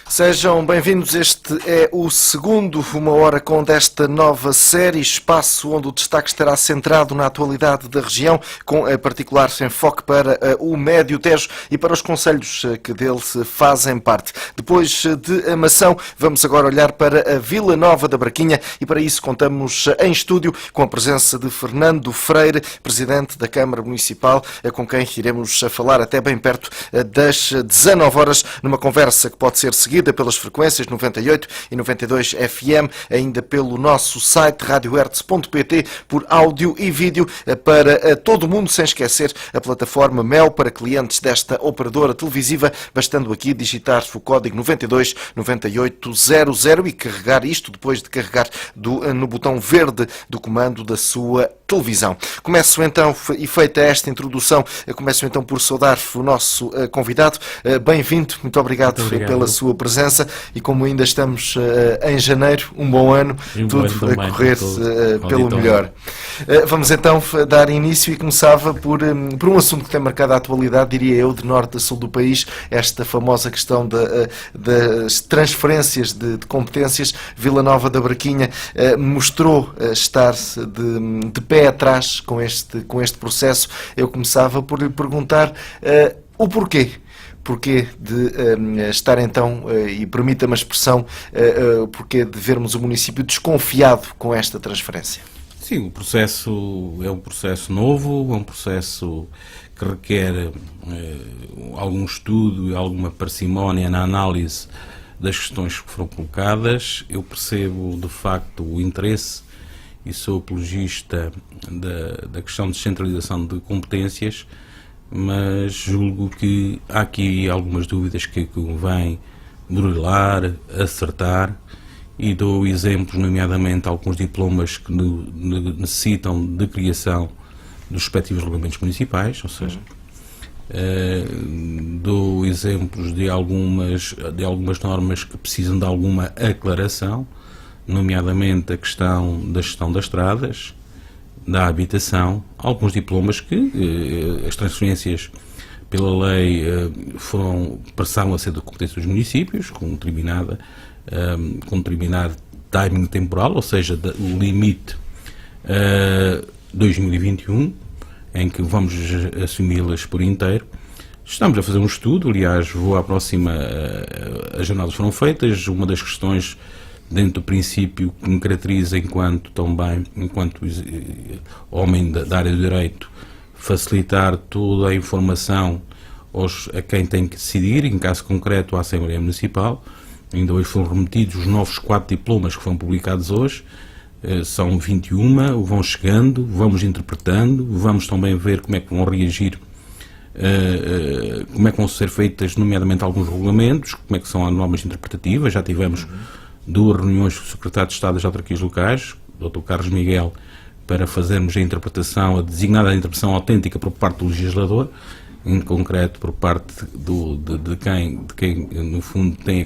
Sejam bem-vindos, este é o segundo Uma Hora Com desta nova série, espaço onde o destaque estará centrado na atualidade da região, com particular enfoque para o Médio Tejo e para os concelhos que dele fazem parte. Depois de Amação, vamos agora olhar para a Vila Nova da Braquinha e para isso contamos em estúdio com a presença de Fernando Freire, Presidente da Câmara Municipal, com quem iremos falar até bem perto das 19 horas, numa conversa que pode ser seguida pelas frequências 98 e 92 FM, ainda pelo nosso site radiohertz.pt, por áudio e vídeo para todo o mundo, sem esquecer a plataforma Mel para clientes desta operadora televisiva, bastando aqui digitar o código 929800 e carregar isto depois de carregar no botão verde do comando da sua televisão. Começo então, e feita esta introdução, começo então por saudar o nosso convidado. Bem-vindo, muito obrigado pela sua presença e como ainda estamos em janeiro, um bom ano, tudo a correr pelo melhor. Vamos então dar início e começava por um assunto que tem marcado a atualidade, diria eu, de norte a sul do país, esta famosa questão das transferências de competências. Vila Nova da Braquinha mostrou estar de pé atrás com este processo. Eu começava por lhe perguntar o porquê. Porquê de estar então, e permita-me a expressão, porquê de vermos o município desconfiado com esta transferência? Sim, o processo é um processo novo, é um processo que requer algum estudo e alguma parcimónia na análise das questões que foram colocadas. Eu percebo, de facto, o interesse e sou apologista da questão de descentralização de competências, mas julgo que há aqui algumas dúvidas que convém burilar, acertar, e dou exemplos, nomeadamente alguns diplomas que necessitam de criação dos respectivos regulamentos municipais, ou seja, dou exemplos de algumas normas que precisam de alguma aclaração, nomeadamente a questão da gestão das estradas, da habitação, alguns diplomas que as transferências pela lei passaram a ser de competência dos municípios, com determinado timing temporal, ou seja, o limite 2021, em que vamos assumi-las por inteiro. Estamos a fazer um estudo, aliás, vou à próxima, as análises foram feitas, uma das questões dentro do princípio que me caracteriza enquanto homem da área do direito, facilitar toda a informação a quem tem que decidir, em caso concreto à Assembleia Municipal. Ainda hoje foram remetidos os novos 4 diplomas que foram publicados hoje, são 21, vão chegando, vamos interpretando, vamos também ver como é que vão reagir, como é que vão ser feitas, nomeadamente alguns regulamentos, como é que são as normas interpretativas. Já tivemos 2 reuniões com o Secretário de Estado das Autarquias Locais, o Dr. Carlos Miguel, para fazermos a designada interpretação autêntica por parte do legislador, em concreto por parte de quem no fundo tem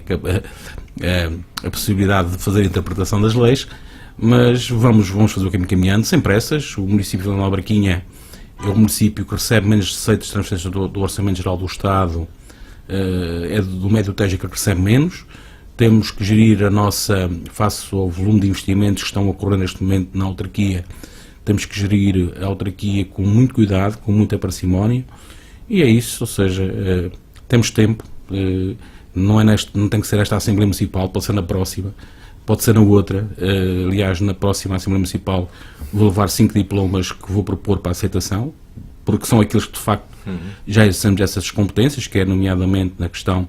a possibilidade de fazer a interpretação das leis, mas vamos fazer o caminho caminhando, sem pressas. O município de Vila Nova da Braquinha é o município que recebe menos receitas de transferência do Orçamento Geral do Estado, é do Médio Tejo que recebe menos. Temos que gerir face ao volume de investimentos que estão a ocorrer neste momento na autarquia, temos que gerir a autarquia com muito cuidado, com muita parcimónia, e é isso, ou seja, temos tempo, não tem que ser esta Assembleia Municipal, pode ser na próxima, pode ser na outra. Aliás, na próxima Assembleia Municipal vou levar 5 diplomas que vou propor para aceitação, porque são aqueles que de facto já exercemos essas competências, que é nomeadamente na questão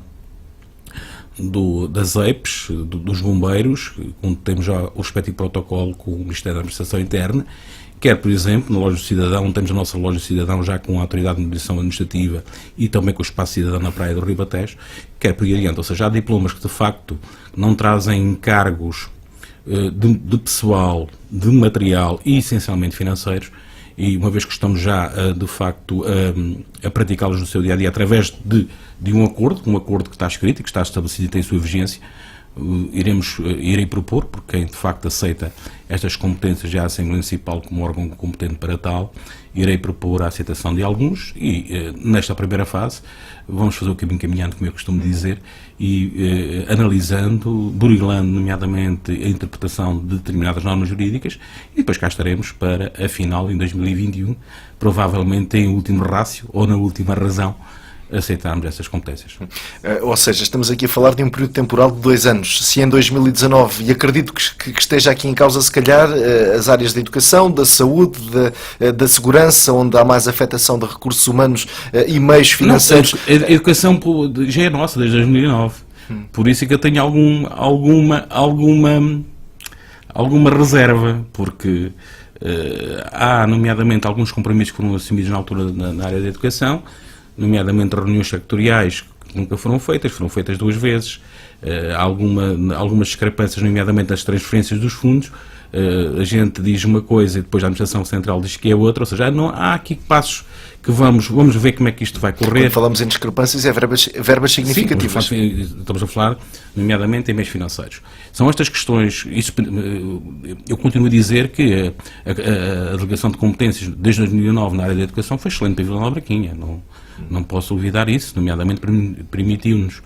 das EIPs, dos bombeiros, onde temos já o respectivo protocolo com o Ministério da Administração Interna, quer, por exemplo, na Loja do Cidadão, temos a nossa Loja do Cidadão já com a Autoridade de Mediação Administrativa e também com o Espaço Cidadão na Praia do Ribatejo, quer por aí adiante. Ou seja, há diplomas que de facto não trazem encargos de pessoal, de material e essencialmente financeiros, e uma vez que estamos já de facto a praticá-los no seu dia-a-dia através de um acordo que está escrito e que está estabelecido e tem sua vigência, irei propor, porque quem de facto aceita estas competências já a Assembleia Municipal como órgão competente para tal, irei propor a aceitação de alguns e nesta primeira fase vamos fazer o caminho caminhando, como eu costumo dizer, e analisando, burilando nomeadamente a interpretação de determinadas normas jurídicas e depois cá estaremos para, afinal, em 2021, provavelmente em último rácio ou na última razão, aceitarmos essas competências. Ou seja, estamos aqui a falar de um período temporal de 2 anos. Se em 2019, e acredito que esteja aqui em causa, se calhar, as áreas da educação, da saúde, da segurança, onde há mais afetação de recursos humanos e meios financeiros. Não, a educação já é nossa desde 2009. Por isso é que eu tenho alguma reserva, porque há, nomeadamente, alguns compromissos que foram assumidos na altura na área da educação, nomeadamente reuniões sectoriais que nunca foram feitas 2 vezes, algumas discrepâncias, nomeadamente nas transferências dos fundos, a gente diz uma coisa e depois a Administração Central diz que é outra, ou seja, há aqui passos que vamos ver como é que isto vai correr. Quando falamos em discrepâncias, é verbas significativas. Sim, estamos a falar, nomeadamente, em meios financeiros. São estas questões, eu continuo a dizer que a delegação de competências desde 2009 na área da educação foi excelente para a Vila Nova de Bragança, não posso olvidar isso, nomeadamente permitiu-nos,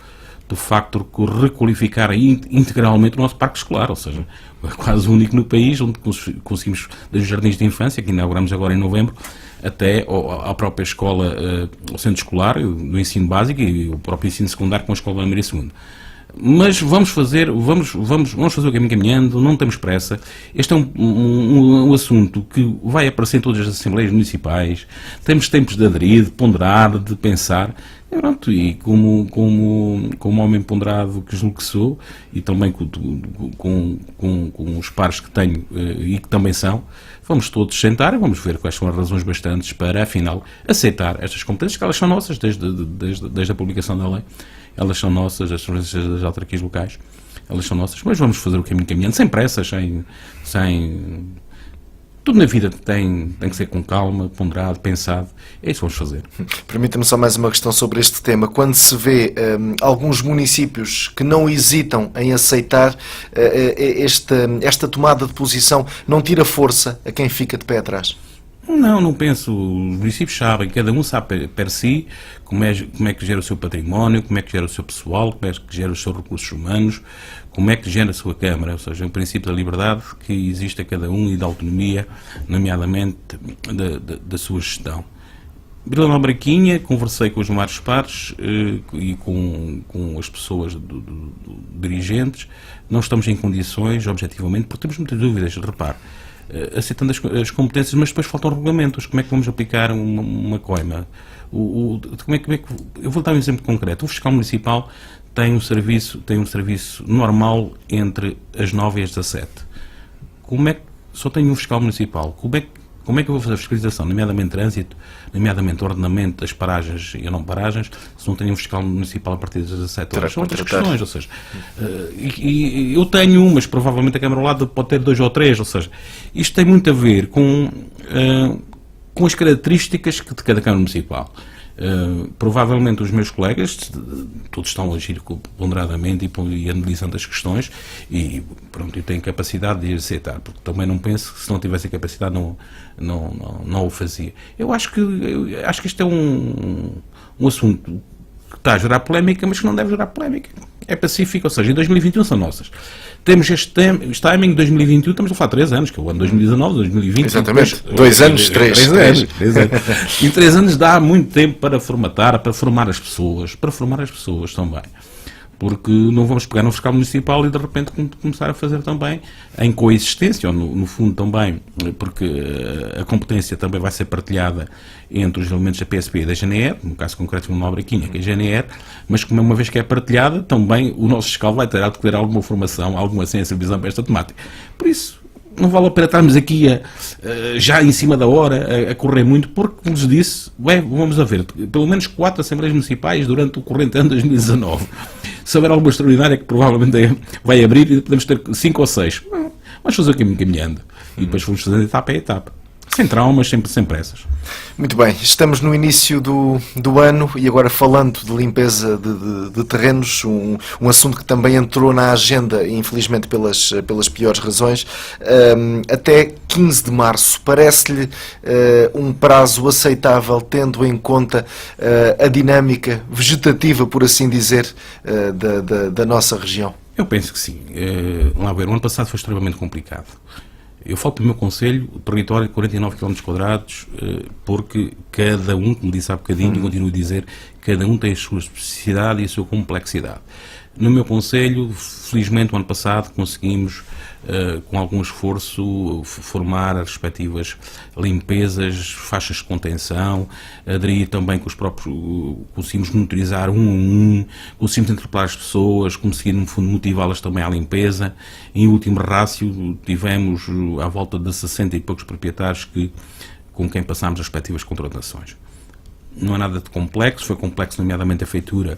de facto, requalificar integralmente o nosso parque escolar, ou seja, é quase o único no país onde conseguimos, desde os jardins de infância, que inauguramos agora em novembro, até à própria escola, ao centro escolar, do ensino básico e o próprio ensino secundário com a escola primeira e segunda. Mas vamos fazer o caminho caminhando, não temos pressa. Este é um assunto que vai aparecer em todas as assembleias municipais, temos tempos de aderir, de ponderar, de pensar. E pronto, e como homem ponderado que julgo que sou, e também com os pares que tenho e que também são, vamos todos sentar e vamos ver quais são as razões bastantes para, afinal, aceitar estas competências, que elas são nossas desde a publicação da lei. Elas são nossas, as transferências das autarquias locais, elas são nossas, mas vamos fazer o caminho caminhando, sem pressas, sem... Tudo na vida tem que ser com calma, ponderado, pensado. É isso que vamos fazer. Permita-me só mais uma questão sobre este tema. Quando se vê alguns municípios que não hesitam em aceitar esta tomada de posição, não tira força a quem fica de pé atrás? Não penso. Os municípios sabem, cada um sabe per si como é que gera o seu património, como é que gera o seu pessoal, como é que gera os seus recursos humanos, como é que gera a sua Câmara, ou seja, o princípio da liberdade que existe a cada um e da autonomia, nomeadamente da sua gestão. Vila Nova de Bragança, conversei com os vários pares e com as pessoas dirigentes, não estamos em condições, objetivamente, porque temos muitas dúvidas, repare, aceitando as competências, mas depois faltam regulamentos. Como é que vamos aplicar uma coima? Eu vou dar um exemplo concreto. O fiscal municipal tem um serviço normal entre as 9 e as 17. Só tenho um fiscal municipal. Como é que eu vou fazer a fiscalização, nomeadamente trânsito, nomeadamente ordenamento das paragens e não paragens, se não tenho um fiscal municipal a partir das 17 horas? São outras questões, ou seja, e eu tenho um, mas provavelmente a Câmara ao lado pode ter 2 ou 3, ou seja, isto tem muito a ver com as características de cada Câmara Municipal. Provavelmente os meus colegas todos estão a agir ponderadamente e analisando as questões e pronto, eu tenho capacidade de aceitar, porque também não penso que se não tivesse capacidade não o fazia. Eu acho que isto é um assunto que está a gerar polémica, mas que não deve gerar polémica. É pacífico, ou seja, em 2021 são nossas. Temos este timing de 2021, estamos a falar 3 anos, que é o ano 2019, 2020. Exatamente, 2 anos, 3 anos. Em 3 anos dá muito tempo para formatar, para formar as pessoas também. Porque não vamos pegar no fiscal municipal e de repente começar a fazer também em coexistência, ou no fundo também, porque a competência também vai ser partilhada entre os elementos da PSP e da GNR, no caso concreto de uma obra-quinha, que é a GNR, mas como uma vez que é partilhada, também o nosso fiscal vai ter de ter alguma formação, alguma sensibilização para esta temática. Por isso, não vale a pena estarmos aqui já em cima da hora a correr muito, porque, como vos disse, vamos a ver, pelo menos 4 assembleias municipais durante o corrente ano de 2019. Se houver alguma extraordinária que provavelmente vai abrir e podemos ter 5 ou 6. Vamos fazer o caminho caminhando. E depois vamos fazendo etapa a etapa. Sem traumas, sem pressas. Muito bem, estamos no início do ano e agora falando de limpeza de terrenos, um assunto que também entrou na agenda, infelizmente pelas piores razões, até 15 de março. Parece-lhe um prazo aceitável, tendo em conta a dinâmica vegetativa, por assim dizer, da nossa região? Eu penso que sim. Vamos lá ver, o ano passado foi extremamente complicado. Eu falo pelo meu concelho, o território de 49 km², porque cada um, como disse há bocadinho, e continuo a dizer, cada um tem a sua especificidade e a sua complexidade. No meu concelho, felizmente, o ano passado, conseguimos, com algum esforço, formar as respectivas limpezas, faixas de contenção, aderir também com os próprios, conseguimos monitorizar um a um, conseguimos interpelar as pessoas, conseguimos, no fundo, motivá-las também à limpeza. Em último rácio, tivemos à volta de 60 e poucos proprietários com quem passámos as respectivas contratações. Não é nada de complexo, foi complexo nomeadamente a feitura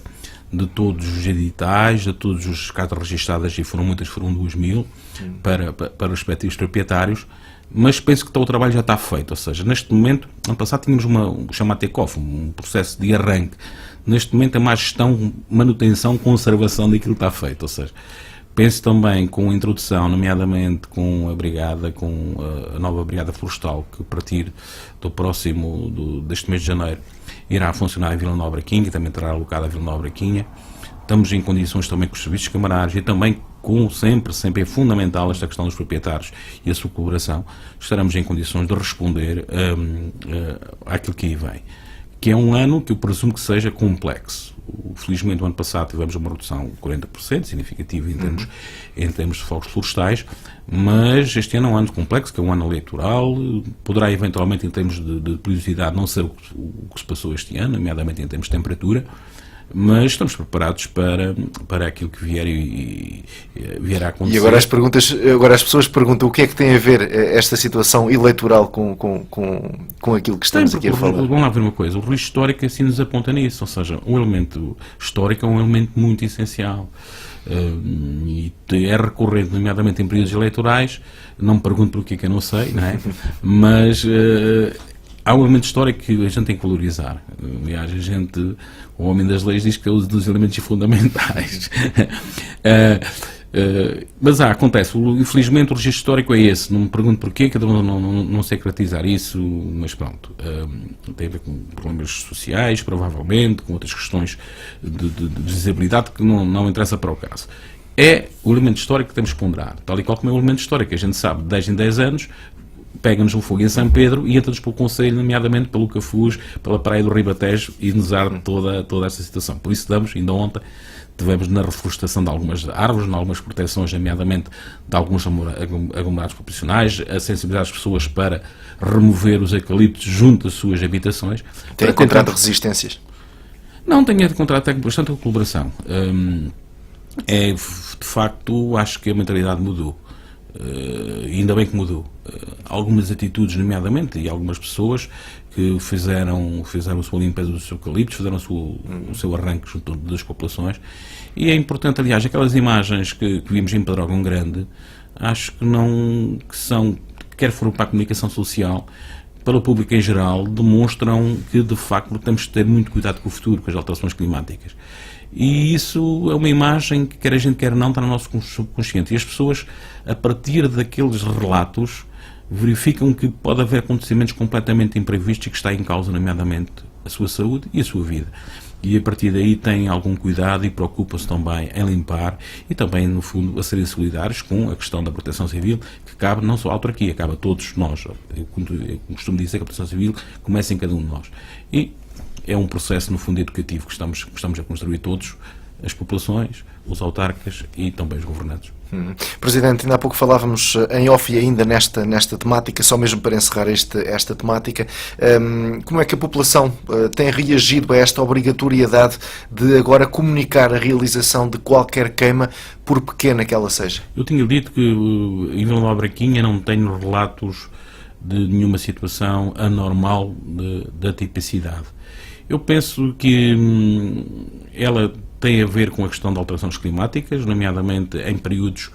de todos os editais, de todas as cartas registadas, e muitas foram 2.000, para os respectivos proprietários, mas penso que o trabalho já está feito, ou seja, neste momento, ano passado tínhamos um chamado take-off, um processo de arranque. Neste momento é mais gestão, manutenção, conservação daquilo que está feito, ou seja, penso também com a introdução, nomeadamente com a brigada, com a nova brigada florestal, que a partir deste mês de janeiro irá funcionar em Vila Nova Quinha, e também terá alocado a Vila Nova Quinha. Estamos em condições também com os serviços camarários e também sempre é fundamental esta questão dos proprietários e a sua colaboração, estaremos em condições de responder àquilo que aí vem. Que é um ano que eu presumo que seja complexo. Felizmente, o ano passado tivemos uma redução de 40%, significativa em termos de fogos florestais, mas este ano é um ano complexo, que é um ano eleitoral, poderá eventualmente, em termos de periodicidade, não ser o que se passou este ano, nomeadamente em termos de temperatura, mas estamos preparados para aquilo que vier a acontecer. E agora as pessoas perguntam o que é que tem a ver esta situação eleitoral com aquilo que estamos aqui a falar. Vamos lá ver uma coisa, o registro histórico assim nos aponta nisso, ou seja, o elemento histórico é um elemento muito essencial. E é recorrente, nomeadamente em períodos eleitorais, não me pergunto por que eu não sei, não é? Mas há um elemento histórico que a gente tem que valorizar. Aliás, o homem das leis diz que é um dos elementos fundamentais. Mas acontece, infelizmente o registro histórico é esse, não me pergunto porquê, cada um não sei caracterizar isso, mas pronto, tem a ver com problemas sociais, provavelmente, com outras questões de desabilidade que não interessa para o caso. É o elemento histórico que temos que ponderar, tal e qual como é o elemento histórico, a gente sabe, de 10 em 10 anos, pega-nos um fogo em São Pedro e entra-nos pelo Conselho, nomeadamente pelo Cafuz, pela Praia do Ribatejo, e nos arde toda esta situação. Por isso ainda ontem, tivemos na reflorestação de algumas árvores, em algumas proteções, nomeadamente de alguns aglomerados populacionais, a sensibilizar as pessoas para remover os eucaliptos junto das suas habitações. Tem encontrado resistências? Não, tenho encontrado até bastante colaboração. De facto, acho que a mentalidade mudou. Ainda bem que mudou. Algumas atitudes, nomeadamente, e algumas pessoas que fizeram a sua limpeza dos eucaliptos, fizeram o seu arranque junto das populações, e é importante, aliás, aquelas imagens que vimos em Pedrógão Grande, acho que são, quer foram para a comunicação social, para o público em geral, demonstram que, de facto, temos de ter muito cuidado com o futuro, com as alterações climáticas. E isso é uma imagem que, quer a gente quer não, está no nosso subconsciente. E as pessoas, a partir daqueles relatos, verificam que pode haver acontecimentos completamente imprevistos e que está em causa, nomeadamente, a sua saúde e a sua vida. E a partir daí têm algum cuidado e preocupam-se também em limpar e também, no fundo, a serem solidários com a questão da proteção civil, que cabe não só à autarquia, cabe a todos nós. Eu costumo dizer que a proteção civil começa em cada um de nós. E é um processo, no fundo, educativo que estamos a construir todos, as populações, os autarcas e também os governantes. Presidente, ainda há pouco falávamos em off e ainda nesta temática, só mesmo para encerrar esta temática, como é que a população tem reagido a esta obrigatoriedade de agora comunicar a realização de qualquer queima, por pequena que ela seja? Eu tinha dito que em Vila Nova Quinha não tenho relatos de nenhuma situação anormal da tipicidade. Eu penso que ela tem a ver com a questão de alterações climáticas, nomeadamente em períodos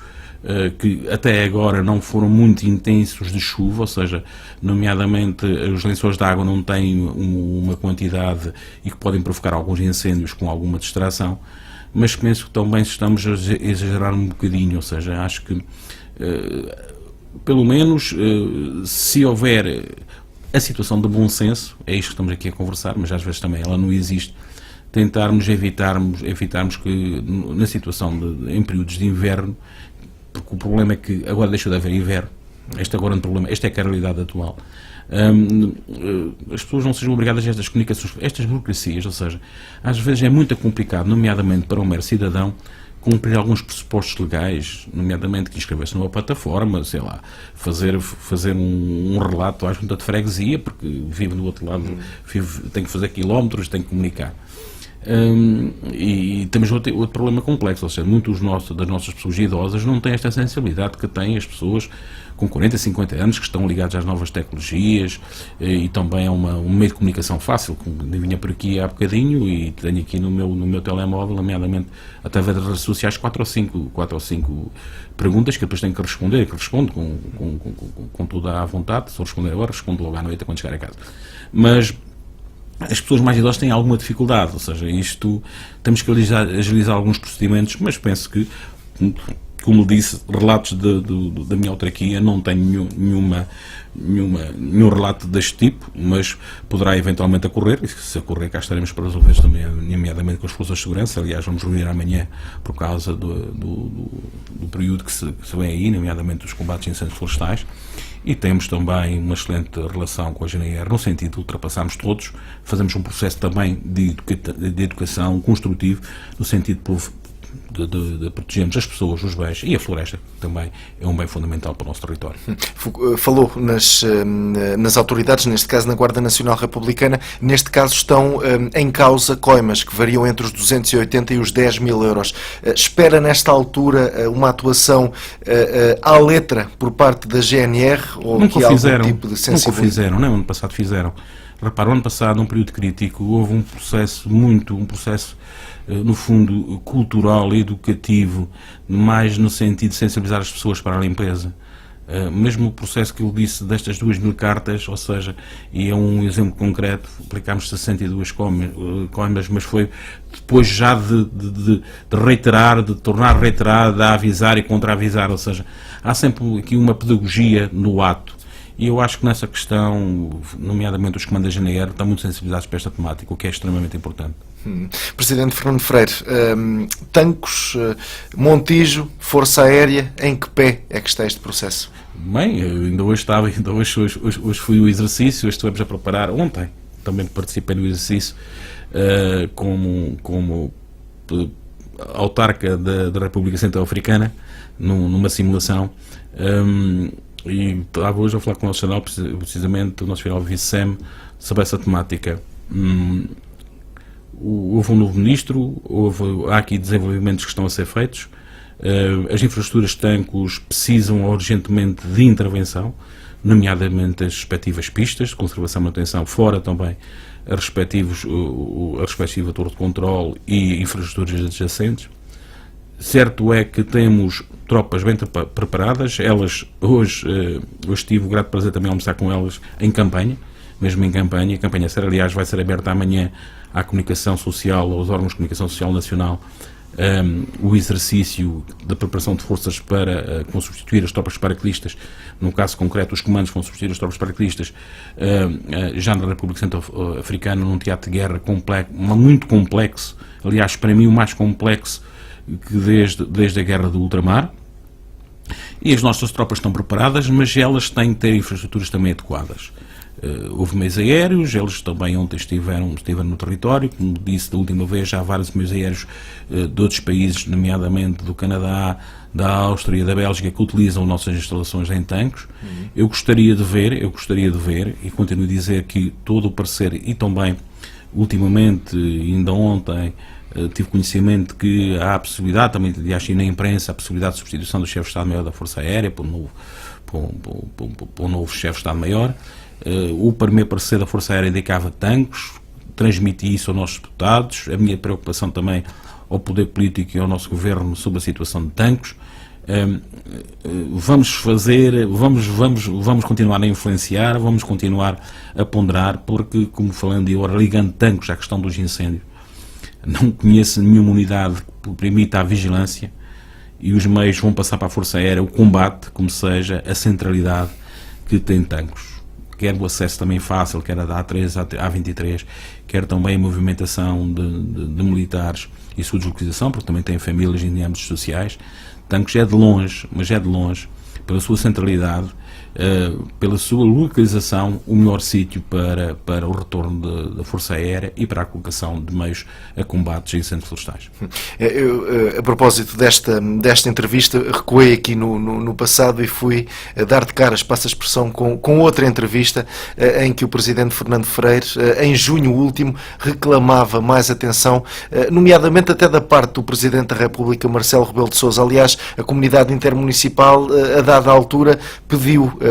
que até agora não foram muito intensos de chuva, ou seja, nomeadamente os lençóis de água não têm uma quantidade e que podem provocar alguns incêndios com alguma distração, mas penso que também estamos a exagerar um bocadinho, ou seja, acho que pelo menos se houver a situação de bom senso, é isto que estamos aqui a conversar, mas às vezes também ela não existe, tentarmos evitarmos que na situação em períodos de inverno, porque o problema é que agora deixou de haver inverno, este é o grande problema, esta é que é a realidade atual. As pessoas não sejam obrigadas a estas comunicações, estas burocracias, ou seja, às vezes é muito complicado, nomeadamente para um mero cidadão, cumprir alguns pressupostos legais, nomeadamente que inscrever-se numa plataforma, sei lá, fazer um relato à junta de freguesia, porque vive do outro lado, tem que fazer quilómetros, tem que comunicar. E temos outro problema complexo, ou seja, muitos das nossas pessoas idosas não têm esta sensibilidade que têm as pessoas com 40, 50 anos que estão ligados às novas tecnologias e também é um meio de comunicação fácil, como vinha por aqui há bocadinho e tenho aqui no meu telemóvel, nomeadamente através das redes sociais, 4 ou 5 perguntas que depois tenho que responder, que respondo com toda a vontade. Se eu responder agora, respondo logo à noite quando chegar a casa. Mas as pessoas mais idosas têm alguma dificuldade, ou seja, temos que agilizar alguns procedimentos, mas penso que, como disse, relatos da minha autarquia, não tenho nenhum relato deste tipo, mas poderá eventualmente ocorrer, e se ocorrer cá estaremos para resolver também, nomeadamente com as forças de segurança. Aliás, vamos reunir amanhã por causa do período que se vem aí, nomeadamente dos combates a incêndios florestais, e temos também uma excelente relação com a GNR, no sentido de ultrapassarmos todos, fazemos um processo também de educação construtivo, no sentido de protegermos as pessoas, os bens e a floresta, que também é um bem fundamental para o nosso território. Falou nas autoridades, neste caso na Guarda Nacional Republicana, neste caso estão em causa coimas que variam entre os 280 e os 10 mil euros. Espera nesta altura uma atuação à letra por parte da GNR ou nunca fizeram, algum tipo de sensibilidade? Nunca fizeram, nem o ano passado fizeram. Repara, o ano passado, num período crítico, houve um processo no fundo, cultural e educativo, mais no sentido de sensibilizar as pessoas para a limpeza. Mesmo o processo que eu disse destas 2.000 cartas, ou seja, e é um exemplo concreto, aplicámos 62 coimas, mas foi depois já de reiterar, de tornar reiterado, de avisar e contra-avisar, ou seja, há sempre aqui uma pedagogia no ato. E eu acho que nessa questão, nomeadamente os comandos da GNR, estão muito sensibilizados para esta temática, o que é extremamente importante. Presidente Fernando Freire, Tancos, Montijo, Força Aérea, em que pé é que está este processo? Bem, ainda hoje fui o exercício, hoje estivemos a preparar, ontem também participei no exercício como autarca da República Centro-Africana, numa simulação. E estava hoje a falar com o nosso general, precisamente o nosso general Vicem, sobre essa temática. Houve um novo ministro, há aqui desenvolvimentos que estão a ser feitos, as infraestruturas de Tancos precisam urgentemente de intervenção, nomeadamente as respectivas pistas de conservação e manutenção, fora também a respectiva torre de controle e infraestruturas adjacentes. Certo é que temos tropas bem preparadas, elas hoje tive o grato prazer também de almoçar com elas em campanha, mesmo em campanha. A campanha séria, aliás, vai ser aberta amanhã à comunicação social, aos órgãos de comunicação social nacional, o exercício da preparação de forças para vão substituir as tropas paraquedistas, no caso concreto os comandos vão substituir as tropas paraquedistas já na República Centro-Africana, num teatro de guerra muito complexo, aliás, para mim o mais complexo que desde a guerra do ultramar, e as nossas tropas estão preparadas, mas elas têm que ter infraestruturas também adequadas. Houve meios aéreos, eles também ontem estiveram no território, como disse da última vez, já há vários meios aéreos de outros países, nomeadamente do Canadá, da Áustria e da Bélgica, que utilizam nossas instalações em Tancos. Eu gostaria de ver, e continuo a dizer que todo o parecer, e também ultimamente, ainda ontem, tive conhecimento que há a possibilidade, também acho na imprensa, a possibilidade de substituição do chefe de Estado-Maior da Força Aérea por um novo chefe de Estado-Maior. O primeiro parecer da Força Aérea indicava Tancos, transmiti isso aos nossos deputados, a minha preocupação também ao poder político e ao nosso governo sobre a situação de Tancos. Vamos continuar a influenciar, vamos continuar a ponderar, porque, como falando e agora ligando tanques à questão dos incêndios, não conheço nenhuma unidade que permita a vigilância, e os meios vão passar para a Força Aérea o combate, como seja a centralidade que tem tanques. Quer o acesso também fácil, quer a da A3, A23, quer também a movimentação de militares e sua deslocalização, porque também tem famílias em âmbitos sociais. Tanques é de longe, mas é de longe, pela sua centralidade, pela sua localização, o melhor sítio para o retorno da Força Aérea e para a colocação de meios a combates a incêndios florestais. A propósito desta entrevista, recuei aqui no passado e fui dar de caras, passo a expressão, com outra entrevista em que o Presidente Fernando Freire, em junho último, reclamava mais atenção, nomeadamente até da parte do Presidente da República, Marcelo Rebelo de Sousa. Aliás, a comunidade intermunicipal, a dada altura, pediu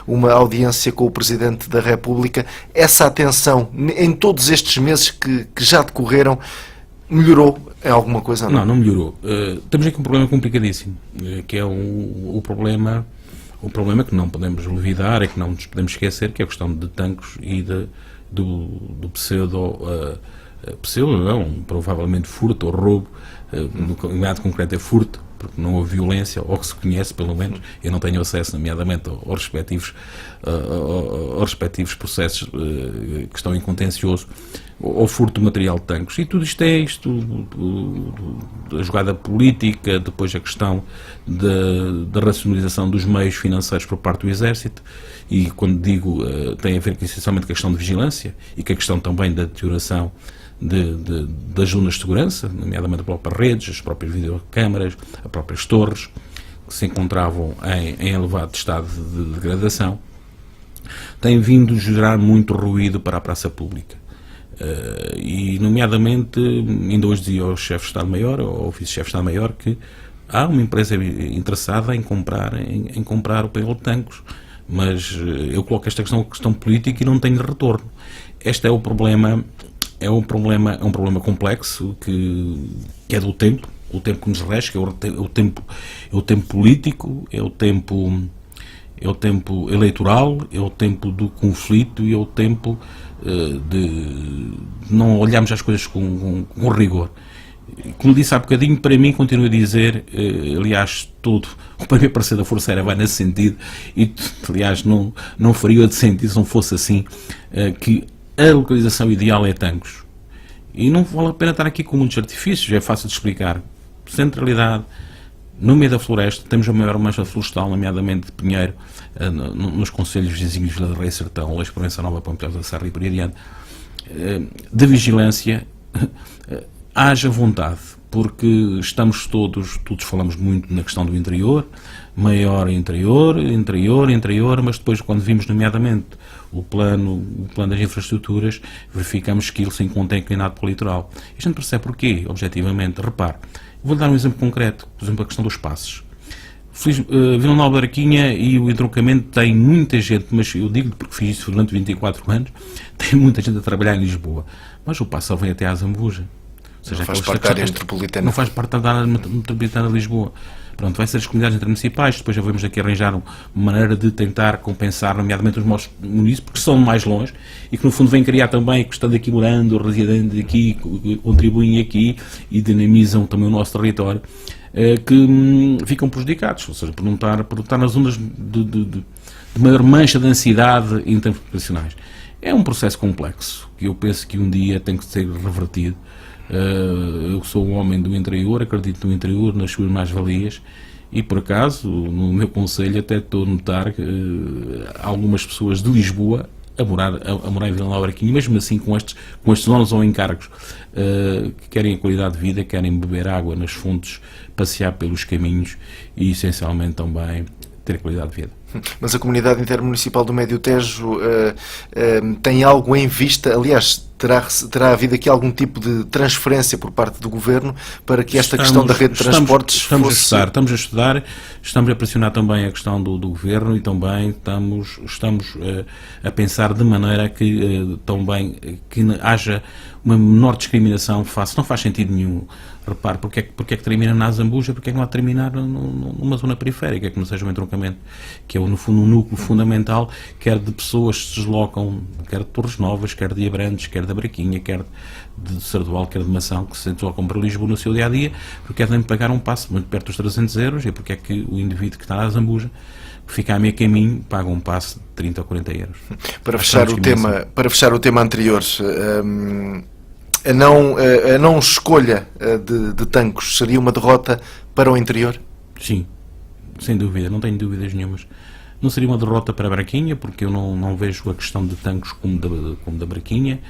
uma audiência com o Presidente da República. Essa atenção, em todos estes meses que já decorreram, melhorou em alguma coisa? Não melhorou. Temos aqui um problema complicadíssimo, que é o problema que não podemos olvidar, é que não nos podemos esquecer, que é a questão de tanques e do pseudo não, provavelmente furto ou roubo, no caso concreto é furto, porque não houve violência, ou que se conhece pelo menos. Eu não tenho acesso, nomeadamente, aos respectivos processos que estão em contencioso, ao furto de material de tanques. E tudo isto a jogada política, depois a questão da racionalização dos meios financeiros por parte do Exército, e quando digo, tem a ver essencialmente com a questão de vigilância e com a questão também da deterioração das zonas de segurança, nomeadamente as próprias redes, as próprias videocâmaras, as próprias torres, que se encontravam em elevado estado de degradação, tem vindo a gerar muito ruído para a praça pública. E, nomeadamente, ainda hoje dizia ao chefe de Estado-Maior, ao vice-chefe de Estado-Maior, que há uma empresa interessada em comprar o payload de tanques, mas eu coloco esta questão política e não tenho retorno. Este é o problema. É um problema complexo que é do tempo, o tempo que nos resta, que é o tempo político, é o tempo eleitoral, é o tempo do conflito e é o tempo de não olharmos as coisas com rigor. Como disse há bocadinho, para mim, continuo a dizer, aliás, todo o primeiro parecer da Força Aérea vai nesse sentido, e aliás não faria de sentido se não fosse assim, que a localização ideal é Tancos. E não vale a pena estar aqui com muitos artifícios, é fácil de explicar. Centralidade, no meio da floresta, temos a maior mancha florestal, nomeadamente de pinheiro, nos concelhos vizinhos de Vila de Rei, Sertão, Leix, Provença Nova, Ponteiros da Serra e por aí adiante. De vigilância, haja vontade, porque estamos todos falamos muito na questão do interior, maior interior, mas depois, quando vimos nomeadamente o plano das infraestruturas, verificamos que ele se encontra inclinado para o litoral. E a gente percebe porquê, objetivamente. Repare, vou dar um exemplo concreto, por exemplo, a questão dos passos. Vila Nova de Arquinha e o entroncamento tem muita gente, mas eu digo porque fiz isso durante 24 anos, tem muita gente a trabalhar em Lisboa, mas o passo vem até à Zambuja. Ou seja, não faz parte da área metropolitana. Não faz parte da área metropolitana de Lisboa. Pronto, vai ser as comunidades intermunicipais, depois já vamos aqui arranjar uma maneira de tentar compensar, nomeadamente os nossos municípios, porque são mais longe, e que no fundo vêm criar também, que estando aqui morando, residendo aqui, contribuem aqui e dinamizam também o nosso território, que ficam prejudicados, ou seja, por não estar nas zonas de maior mancha de ansiedade em termos populacionais. É um processo complexo, que eu penso que um dia tem que ser revertido. Eu sou um homem do interior, acredito no interior, nas suas mais-valias, e por acaso, no meu concelho, até estou a notar algumas pessoas de Lisboa a morar em Vila Nova de Arquinha, mesmo assim com estes donos ou encargos, que querem a qualidade de vida, querem beber água nas fontes, passear pelos caminhos e essencialmente também ter qualidade de vida. Mas a comunidade intermunicipal do Médio Tejo tem algo em vista, aliás, terá havido aqui algum tipo de transferência por parte do Governo para que esta questão da rede de transportes estamos a estudar, estamos a pressionar também a questão do Governo e também estamos a pensar de maneira que também que haja uma menor discriminação não faz sentido nenhum. Repare, porque é que termina na Zambuja, porque é que não há de terminar numa zona periférica, que não seja um entroncamento, que é no fundo um núcleo fundamental, quer de pessoas que se deslocam, quer de Torres Novas, quer de Abrantes, quer da Braquinha, quer de Sardual, quer de Mação, que se deslocam para Lisboa no seu dia-a-dia, porque é de pagar um passo muito perto dos 300 euros, e porque é que o indivíduo que está na Zambuja, que fica a meio caminho, paga um passo de 30 ou 40 euros. Para fechar o tema anterior, a não escolha de Tancos seria uma derrota para o interior? Sim, sem dúvida, não tenho dúvidas nenhumas. Não seria uma derrota para a Braquinha, porque eu não vejo a questão de Tancos como da Braquinha,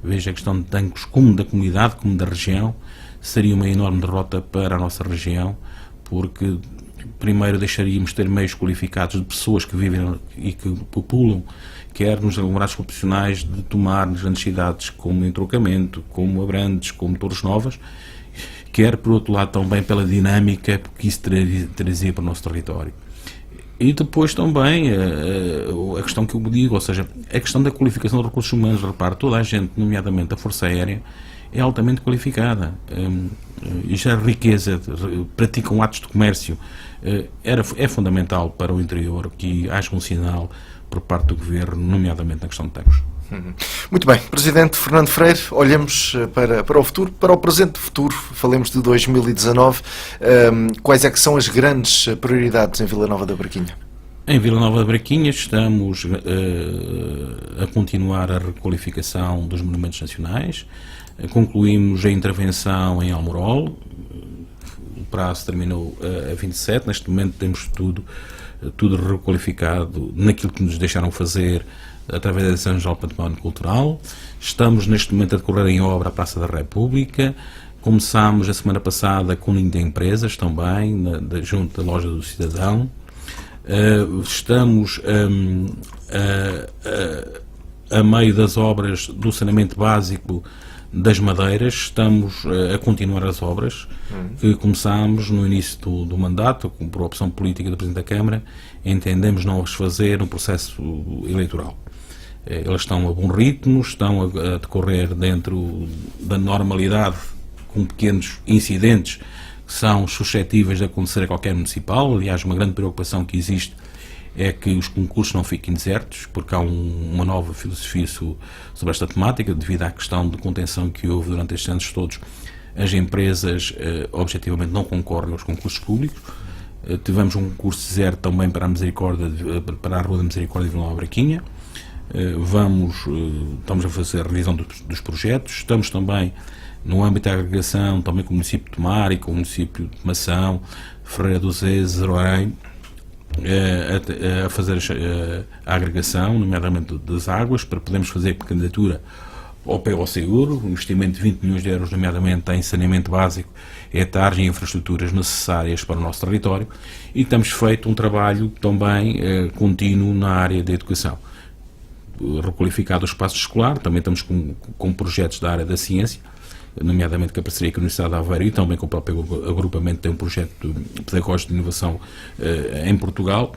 vejo a questão de Tancos como da comunidade, como da região. Seria uma enorme derrota para a nossa região, porque primeiro deixaríamos de ter meios qualificados de pessoas que vivem e que populam, quer nos aglomerados populacionais de tomar nas grandes cidades como Entroncamento, como Abrantes, como Torres Novas, quer por outro lado também pela dinâmica que isso trazia para o nosso território. E depois também a questão que eu digo, ou seja, a questão da qualificação dos recursos humanos. Repare, toda a gente, nomeadamente a Força Aérea, é altamente qualificada e gera riqueza, praticam atos de comércio. É fundamental para o interior que haja um sinal por parte do Governo, nomeadamente na questão de Tancos. Muito bem, Presidente Fernando Freire, olhemos para o futuro, para o presente futuro, falemos de 2019. Quais é que são as grandes prioridades em Vila Nova da Braquinha? Em Vila Nova da Braquinha estamos a continuar a requalificação dos monumentos nacionais, concluímos a intervenção em Almorol, o prazo terminou a 27, neste momento temos tudo requalificado naquilo que nos deixaram fazer através da Direção Geral do Património Cultural. Estamos neste momento a decorrer em obra a Praça da República. Começámos a semana passada com o Ninho de Empresas também, junto da Loja do Cidadão. Estamos a meio das obras do saneamento básico das Madeiras. Estamos a continuar as obras que começámos no início do mandato, por opção política do Presidente da Câmara. Entendemos não as fazer no processo eleitoral. Elas estão a bom ritmo, estão a decorrer dentro da normalidade, com pequenos incidentes que são suscetíveis de acontecer a qualquer municipal. Aliás, uma grande preocupação que existe é que os concursos não fiquem desertos, porque há uma nova filosofia sobre esta temática, devido à questão de contenção que houve durante estes anos todos. As empresas, objetivamente, não concorrem aos concursos públicos. Tivemos um concurso zero também para a Rua da Misericórdia de Vila Nova da Braquinha. Estamos a fazer a revisão dos projetos. Estamos também no âmbito da agregação, também com o município de Tomar e com o município de Mação, Ferreira do Zez, Zerorém, a fazer a agregação, nomeadamente das águas, para podermos fazer candidatura ao PO Seguro, um investimento de 20 milhões de euros, nomeadamente em saneamento básico, hectares e infraestruturas necessárias para o nosso território, e temos feito um trabalho também contínuo na área da educação. Requalificado o espaço escolar, também estamos com projetos da área da ciência, nomeadamente com a parceria com a Universidade de Aveiro e também com o próprio agrupamento, tem um projeto pedagógico de inovação em Portugal,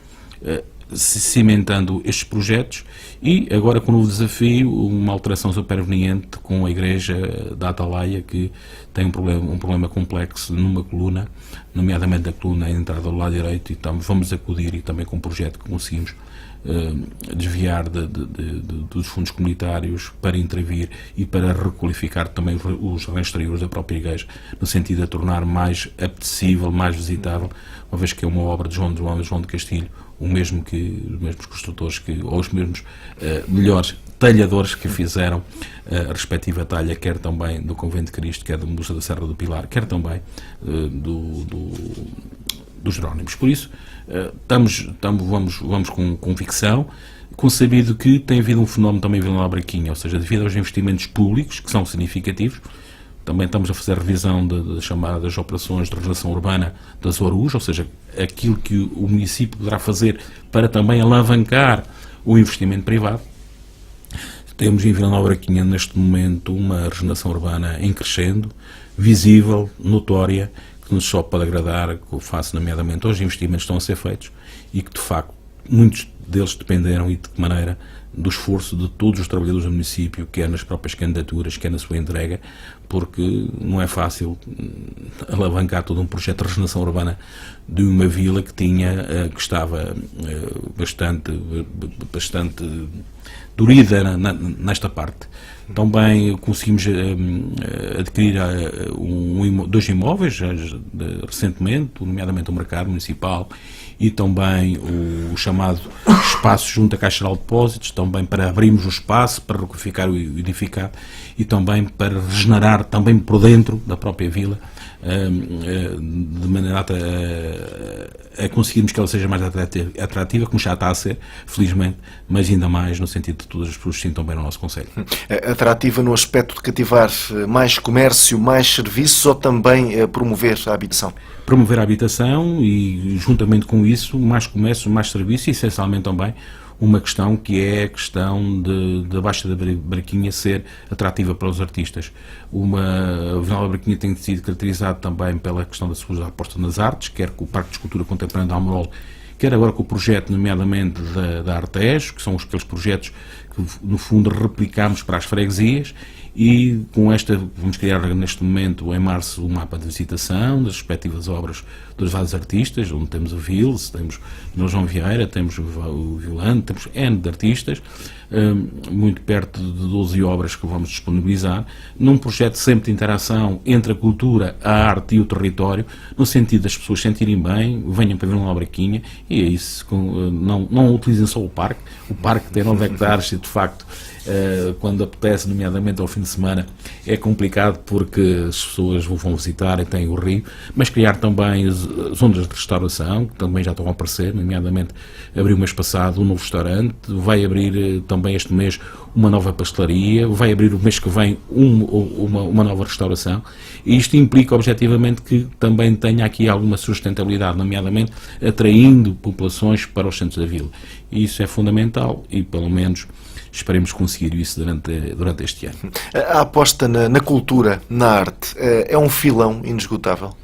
cimentando estes projetos, e agora com o novo desafio, uma alteração superveniente com a Igreja da Atalaia, que tem um problema complexo numa coluna, nomeadamente a coluna à entrada do lado direito, e então vamos acudir, e também com um projeto que conseguimos desviar dos fundos comunitários para intervir e para requalificar também os terrenos exteriores da própria igreja, no sentido de tornar mais apetecível, mais visitável, uma vez que é uma obra de João de Castilho, os mesmos construtores ou os mesmos melhores talhadores que fizeram a respectiva talha, quer também do Convento de Cristo, quer do Museu da Serra do Pilar, quer também dos Jerónimos. Por isso, vamos com convicção, concebido que tem havido um fenómeno também em Vila Nova da Braquinha, ou seja, devido aos investimentos públicos, que são significativos. Também estamos a fazer a revisão das chamadas operações de regeneração urbana das ORUs, ou seja, aquilo que o município poderá fazer para também alavancar o investimento privado. Temos em Vila Nova de Braquinha, neste momento, uma regeneração urbana em crescendo, visível, notória, que nos só pode agradar, face nomeadamente aos investimentos que estão a ser feitos e que, de facto, muitos deles dependeram, e de que maneira, do esforço de todos os trabalhadores do município, quer nas próprias candidaturas, quer na sua entrega, porque não é fácil alavancar todo um projeto de regeneração urbana de uma vila que estava bastante dorida nesta parte. Também conseguimos adquirir dois imóveis recentemente, nomeadamente o mercado municipal e também o chamado espaço junto à Caixa Geral de Depósitos, também para abrirmos o espaço, para requalificar o edificado e também para regenerar também por dentro da própria vila, de maneira a conseguirmos que ela seja mais atrativa, como já está a ser, felizmente, mas ainda mais no sentido de todas as pessoas se sintam bem no nosso concelho. Atrativa no aspecto de cativar mais comércio, mais serviços, ou também promover a habitação? Promover a habitação e, juntamente com isso, mais comércio, mais serviço e, essencialmente, também uma questão que é a questão da Baixa da Braquinha ser atrativa para os artistas. A Vila Nova da Braquinha tem sido caracterizado também pela questão da sua aposta nas artes, quer com o Parque de Escultura Contemporânea de Almorol, quer agora com o projeto, nomeadamente, da Artes, que são aqueles projetos que, no fundo, replicamos para as freguesias, e com esta, vamos criar neste momento, em março, um mapa de visitação das respectivas obras dos vários artistas, onde temos o Vils, temos o João Vieira, temos o Violante, temos N de artistas, muito perto de 12 obras que vamos disponibilizar, num projeto sempre de interação entre a cultura, a arte e o território, no sentido das pessoas se sentirem bem, venham para ver uma Braquinha, e é isso, não utilizem só o parque tem 9 hectares e, de facto, quando apetece, nomeadamente ao fim de semana, é complicado porque as pessoas vão visitar e têm o rio, mas criar também as ondas de restauração, que também já estão a aparecer, nomeadamente abriu o mês passado um novo restaurante, vai abrir também este mês uma nova pastelaria, vai abrir o mês que vem uma nova restauração, e isto implica objetivamente que também tenha aqui alguma sustentabilidade, nomeadamente atraindo populações para os centros da vila. E isso é fundamental e, pelo menos, esperemos conseguir isso durante este ano. A aposta na cultura, na arte, é um filão inesgotável?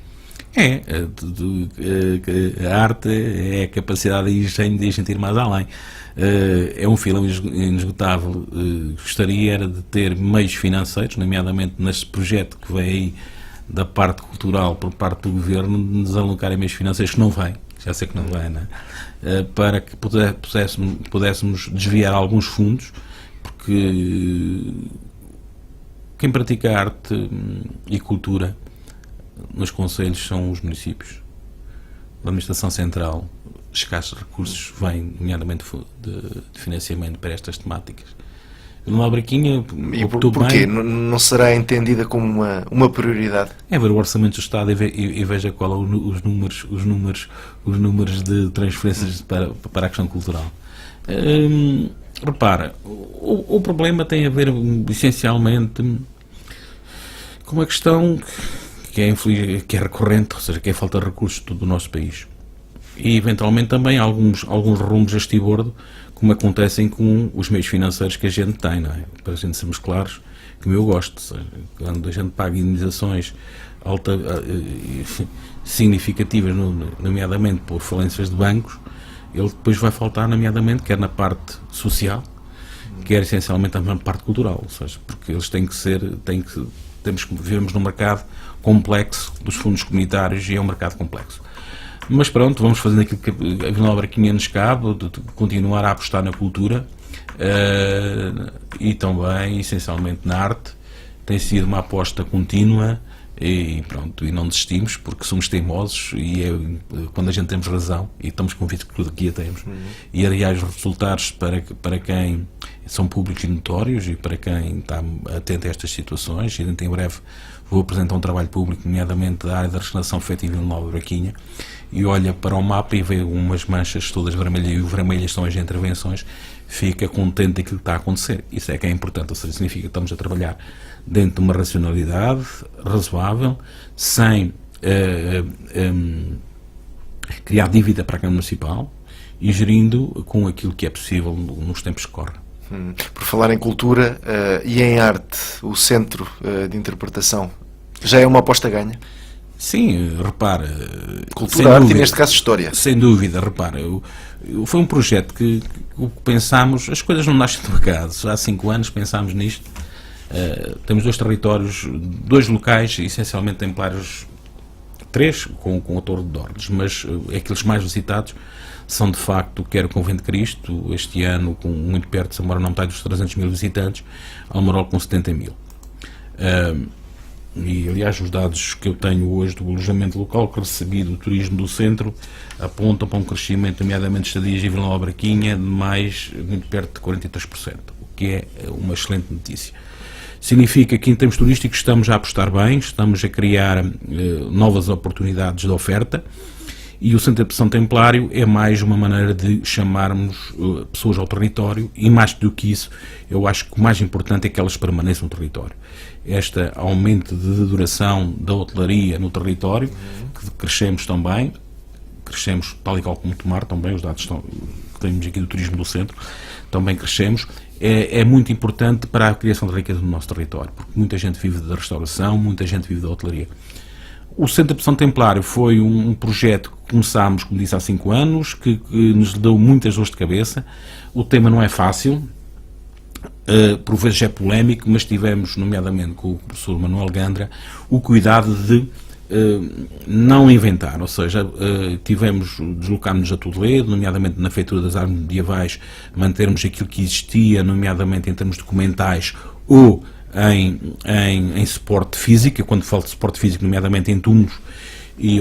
A arte é a capacidade e engenho de a gente ir mais além. É um filão inesgotável. Gostaria era de ter meios financeiros, nomeadamente neste projeto que vem aí da parte cultural por parte do Governo, de nos alocarem meios financeiros, que não vem, já sei que não vem, não é? Para que pudéssemos desviar alguns fundos, porque quem pratica arte e cultura nos concelhos são os municípios. A administração central, escassos recursos, vêm, nomeadamente, de financiamento para estas temáticas. Numa Braquinha, e porquê? Não será entendida como uma prioridade? É ver o orçamento do Estado e veja qual é os números de transferências para a questão cultural. Repara, o problema tem a ver essencialmente com uma questão que é recorrente, ou seja, que é a falta de recursos de todo o nosso país. E eventualmente também alguns rumos a estibordo, como acontecem com os meios financeiros que a gente tem, não é? Para a gente sermos claros, como eu gosto, ou seja, quando a gente paga indenizações significativas, nomeadamente por falências de bancos, ele depois vai faltar, nomeadamente, quer na parte social, quer essencialmente também na parte cultural, ou seja, porque eles vivemos num mercado complexo dos fundos comunitários e é um mercado complexo. Mas pronto, vamos fazendo aquilo que a Vila Nova da Braquinha nos cabe, de continuar a apostar na cultura e também, essencialmente, na arte. Tem sido uma aposta contínua e pronto, e não desistimos porque somos teimosos e quando a gente temos razão e estamos convictos que tudo aqui a temos. E aliás, os resultados para quem são públicos e notórios e para quem está atento a estas situações, e em breve vou apresentar um trabalho público, nomeadamente da área da restauração feita em Vila Nova da Braquinha, e olha para o mapa e vê umas manchas todas vermelhas, e o vermelhas são as intervenções, fica contente daquilo que está a acontecer. Isso é que é importante, ou seja, significa que estamos a trabalhar dentro de uma racionalidade razoável, sem criar dívida para a Câmara Municipal e gerindo com aquilo que é possível nos tempos que correm. Por falar em cultura e em arte, o Centro de Interpretação já é uma aposta ganha? Sim, repara... Cultura, arte e, neste caso, história. Sem dúvida, repara. Foi um projeto que pensámos... As coisas não nascem do acaso. Há 5 anos pensámos nisto. Temos 2 territórios, 2 locais, essencialmente templários, 3 com a Torre de Ordes, mas aqueles mais visitados são, de facto, quer o Convento de Cristo, este ano, com muito perto, embora não está dos 300 mil visitantes, Almorol com 70 mil. E, aliás, os dados que eu tenho hoje do alojamento local que recebi do turismo do centro apontam para um crescimento, nomeadamente de estadias em Vila Nova Barquinha, de muito perto de 43%, o que é uma excelente notícia. Significa que, em termos turísticos, estamos a apostar bem, estamos a criar novas oportunidades de oferta, e o Centro de Interpretação Templário é mais uma maneira de chamarmos pessoas ao território, e mais do que isso, eu acho que o mais importante é que elas permaneçam no território. Este aumento de duração da hotelaria no território, que crescemos também, crescemos tal e qual como o Tomar, também os dados que temos aqui do turismo do centro, também crescemos, é muito importante para a criação de riqueza no nosso território, porque muita gente vive da restauração, muita gente vive da hotelaria. O Centro de Interpretação Templário foi um projeto que começámos, como disse, há 5 anos, que nos deu muitas dores de cabeça. O tema não é fácil, por vezes é polémico, mas tivemos, nomeadamente com o professor Manuel Gandra, o cuidado de não inventar, ou seja, deslocámos-nos a Toledo, nomeadamente na feitura das armas medievais, mantermos aquilo que existia, nomeadamente em termos documentais ou em suporte físico. Eu, quando falo de suporte físico, nomeadamente em túmulos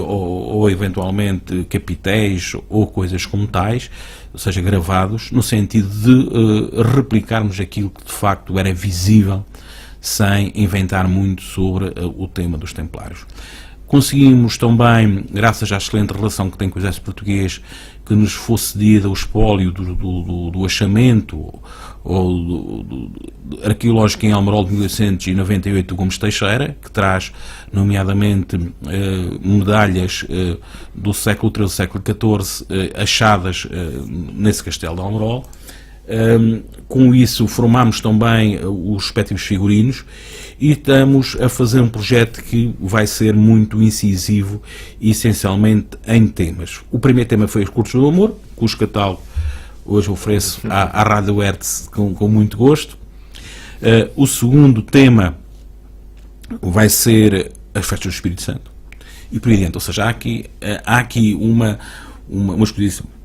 ou eventualmente capitéis ou coisas como tais, ou seja, gravados, no sentido de replicarmos aquilo que de facto era visível, sem inventar muito sobre o tema dos Templários. Conseguimos também, graças à excelente relação que tem com o Exército Português, que nos fosse cedida o espólio do achamento arqueológico em Almorol de 1898 do Gomes Teixeira, que traz, nomeadamente, medalhas do século XIII e século XIV achadas nesse castelo de Almorol. Com isso formámos também os respectivos figurinos e estamos a fazer um projeto que vai ser muito incisivo e essencialmente em temas. O primeiro tema foi os Cursos do Amor, cujo catálogo hoje ofereço à Rádio Hertz com muito gosto. O segundo tema vai ser as Festas do Espírito Santo e por aí dentro, ou seja, há aqui uma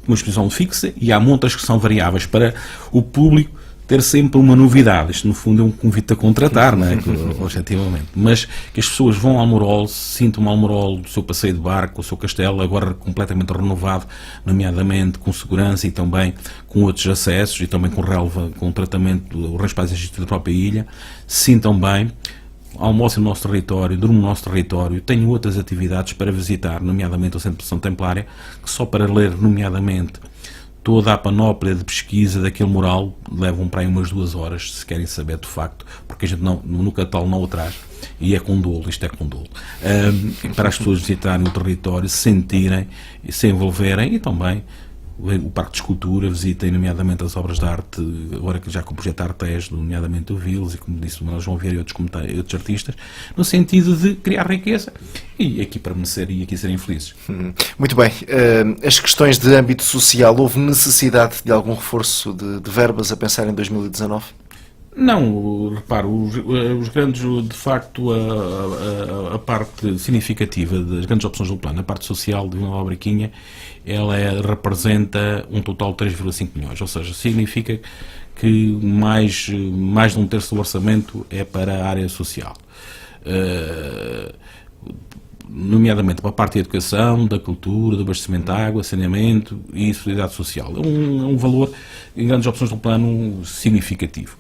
exposição fixa e há montas que são variáveis para o público ter sempre uma novidade. Isto, no fundo, é um convite a contratar, não é? Objetivamente. Mas que as pessoas vão ao Almorol, sintam o Almorol do seu passeio de barco, o seu castelo, agora completamente renovado, nomeadamente com segurança e também com outros acessos e também com tratamento do paisagístico da própria ilha, sintam bem, almocem no nosso território, dormem no nosso território, tenham outras atividades para visitar, nomeadamente o Centro de Interpretação Templária, que só para ler, nomeadamente, toda a panóplia de pesquisa daquele mural levam para aí umas 2 horas, se querem saber de facto, porque a gente no catálogo não o traz, e é com dolo, isto é com dolo, para as pessoas visitarem o território, se sentirem, se envolverem e também o Parque de Escultura, visitem nomeadamente as obras de arte, agora que já com o projeto Artes, nomeadamente o Viles e, como disse o Manuel João Vieira e outros artistas, no sentido de criar riqueza e aqui permanecer e aqui serem felizes. Muito bem. As questões de âmbito social, houve necessidade de algum reforço de verbas a pensar em 2019? Não, reparo, os grandes, de facto, a parte significativa das grandes opções do plano, a parte social de Vila Barquinha, ela representa um total de 3,5 milhões, ou seja, significa que mais de 1/3 do orçamento é para a área social. Nomeadamente para a parte da educação, da cultura, do abastecimento de água, saneamento e solidariedade social. É um valor, em grandes opções do plano, significativo.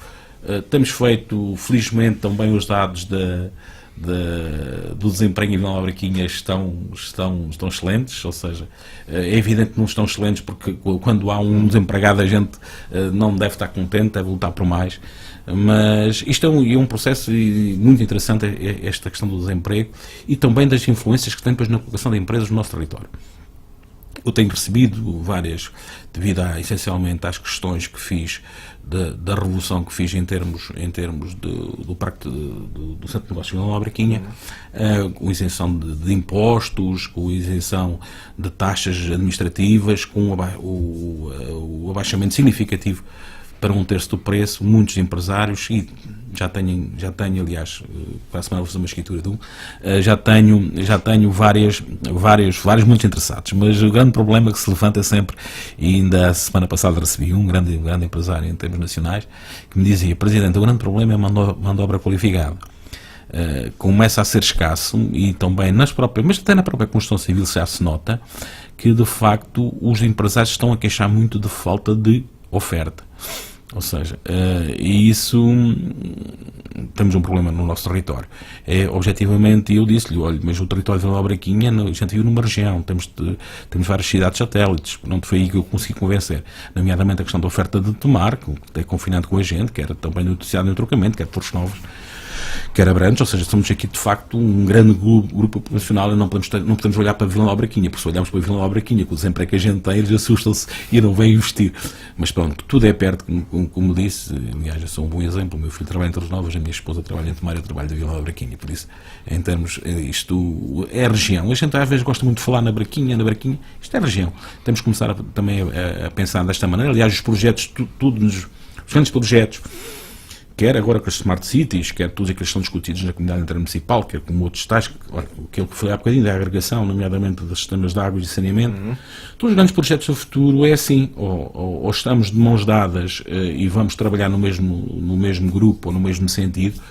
Temos feito, felizmente, também os dados do desemprego em Vila Barquinha estão excelentes, ou seja, é evidente que não estão excelentes porque quando há um desempregado a gente não deve estar contente, deve lutar por mais, mas isto é um processo muito interessante, esta questão do desemprego e também das influências que tem depois na colocação de empresas no nosso território. Eu tenho recebido várias, devido essencialmente às questões que fiz, da revolução que fiz em termos do Parque do Centro de Negócios de Vila Nova de Braquinha, com isenção de impostos, com isenção de taxas administrativas, com o abaixamento significativo para 1/3 do preço, muitos empresários, e já tenho aliás, para a semana vou fazer uma escritura de já tenho vários muito interessados, mas o grande problema que se levanta é sempre, e ainda a semana passada recebi um grande empresário em termos nacionais, que me dizia: Presidente, o grande problema é a mão de obra qualificada. Começa a ser escasso, e também mas até na própria construção civil já se nota que, de facto, os empresários estão a queixar muito de falta de oferta. Ou seja, e isso, temos um problema no nosso território. Objetivamente, eu disse-lhe: olha, mas o território de Vila Nova de Braquinha, a gente vive numa região, temos várias cidades satélites. Pronto, foi aí que eu consegui convencer, nomeadamente a questão da oferta de Tomar, que é confinado com a gente, que era também noticiado no trocamento, que é de Portos Novos, que era Abrantes. Ou seja, somos aqui de facto um grande grupo populacional, e não podemos olhar para Vila Nova de Braquinha, porque se olharmos para Vila Nova de Braquinha, com o desemprego que a gente tem, eles assustam-se e não vêm investir. Mas pronto, tudo é perto, como disse. Aliás, eu sou um bom exemplo: o meu filho trabalha em Torres Novas, a minha esposa trabalha em Tomar, eu trabalho de Vila Nova de Braquinha. Por isso, em termos, isto é a região. A gente às vezes gosta muito de falar na Braquinha, isto é a região. Temos que começar também a pensar desta maneira. Aliás, os projetos, os grandes projetos, quer agora com as Smart Cities, quer todos aqueles que estão discutidos na comunidade intermunicipal, quer como outros tais, aquele que foi há bocadinho, da agregação, nomeadamente dos sistemas de água e de saneamento. Todos os grandes projetos do futuro é assim: ou estamos de mãos dadas e vamos trabalhar no mesmo grupo, ou no mesmo sentido,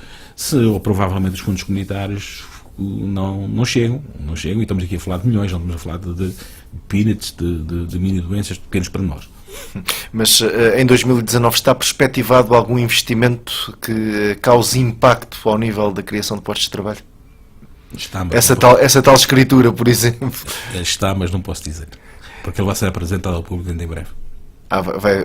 ou provavelmente os fundos comunitários não chegam, e estamos aqui a falar de milhões, não estamos a falar de peanuts, de mini doenças, de pequenos para nós. Mas em 2019 está perspectivado algum investimento que cause impacto ao nível da criação de postos de trabalho? Essa tal escritura, por exemplo. Está, mas não posso dizer, porque ele vai ser apresentado ao público em breve.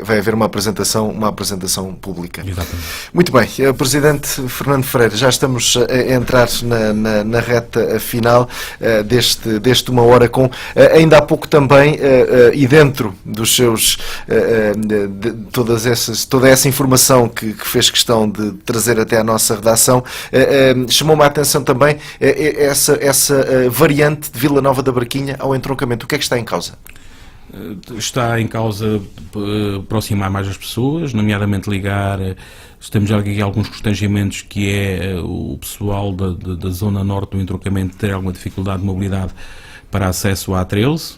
Vai haver uma apresentação pública. Exatamente. Muito bem, Presidente Fernando Freire, já estamos a entrar na reta final deste Uma Hora Com. Ainda há pouco também, e dentro dos seus toda essa informação que fez questão de trazer até à nossa redação, chamou-me a atenção também essa variante de Vila Nova da Braquinha ao entroncamento. O que é que está em causa? Está em causa aproximar mais as pessoas, nomeadamente ligar. Temos já aqui alguns constrangimentos, que é o pessoal da zona norte do entroncamento ter alguma dificuldade de mobilidade para acesso à A13.